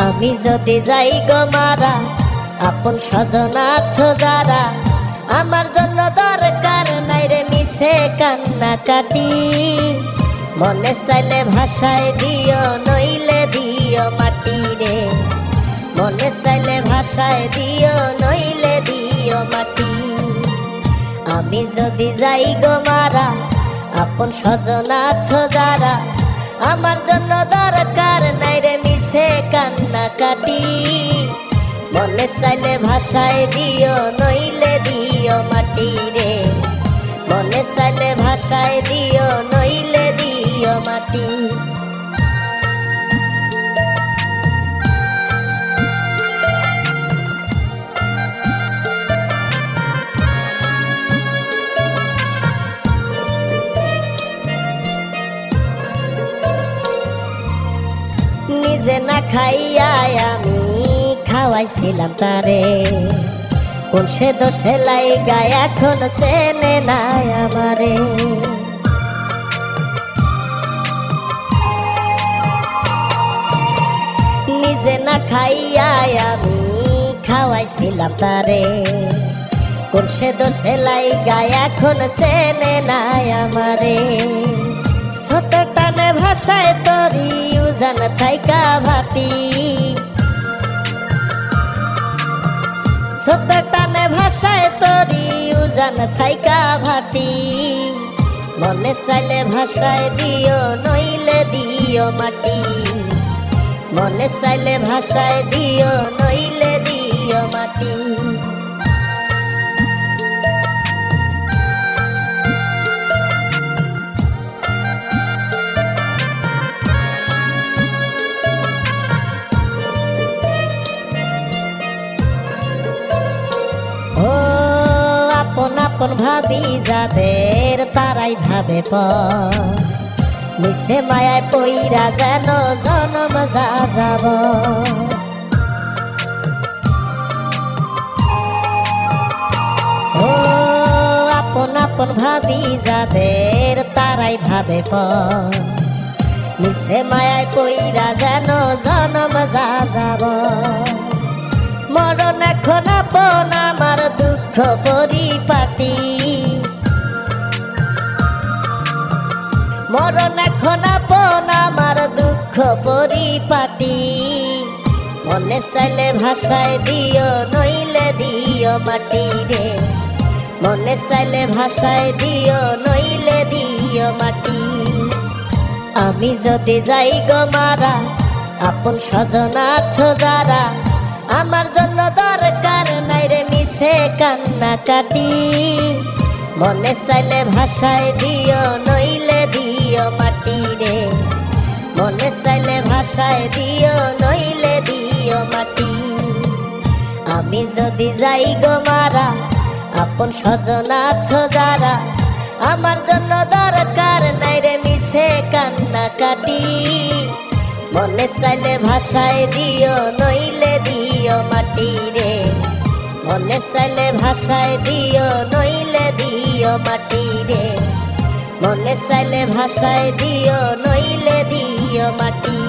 আমি যদি যাই গো মারা, আপন স্বজন আছো যারা, আমার জন্য দরকার নাই রে মিছে কান্নাকাটি। মনে চাইলে ভাষায় দিও, নইলে দিও মাটি রে। মনে চাইলে ভাষায় দিও, নইলে দিও মাটি। আমি যদি যাই গো মারা, আপন স্বজন আছো যারা, আমার জন্য দরকার নাই রে মিছে কান্নাকাটি। মনে চাইলে ভাষায় দিও, নইলে দিও মাটি রে। মনে চাইলে ভাষায় দিও, নইলে দিও মাটি। নিজে না খাইয়া আমি খাওয়াইছিলাম তারে, কোন সে দোষে লাইগা এখন চেনে নাই আমারে। নিজে না খাইয়া আমি খাওয়াইছিলাম তারে, কোন সে দোষে লাইগা এখন চেনে নাই আমারে। ছোট টানে ভাষায় তরি উজান থাইকা ভাটি, ছোট টানে ভাষায় তরি উজান থাইকা ভাটি। মনে চাইলে ভাষায় দিও, নইলে দিও মাটি। মনে চাইলে ভাষায় দিও, নইলে দিও মাটি। আপন আপন ভাবি যাদের, তারাই ভাবে পর। মিছে মায়ায় পইরা যেন জনম যা যাব। ও আপন আপন ভাবি যাদের, তারাই ভাবে পর। মিছে মায়ায় পইরা যেন জনম যা যাব। মরণ এখন আপন আমার দুঃখ পরিপাটি। মরণ এখন আপন আমার দুঃখ পরিপাটি। মনে চাইলে ভাষায় দিও, নইলে দিও মাটি রে। মনে চাইলে ভাষায় দিও, নইলে দিও মাটি। আমি যদি যাই গো মারা, আপন স্বজন আছো যারা, আমার জন্য দরকার নাই রে মিছে কান্নাকাটি। মনে চাইলে ভাষায় দিও, নইলে দিও মাটি রে। মনে চাইলে ভাষায় দিও, নইলে দিও মাটি। আমি যদি যাই গো মারা, আপন স্বজন আছো যারা, আমার জন্য দরকার নাই রে মিছে কান্নাকাটি। মনে চাইলে ভাষায় দিও, নইলে দিও মাটি রে। মনে চাইলে ভাষায় দিও, নইলে দিও মাটি রে। মনে চাইলে ভাষায় দিও, নইলে দিও মাটি।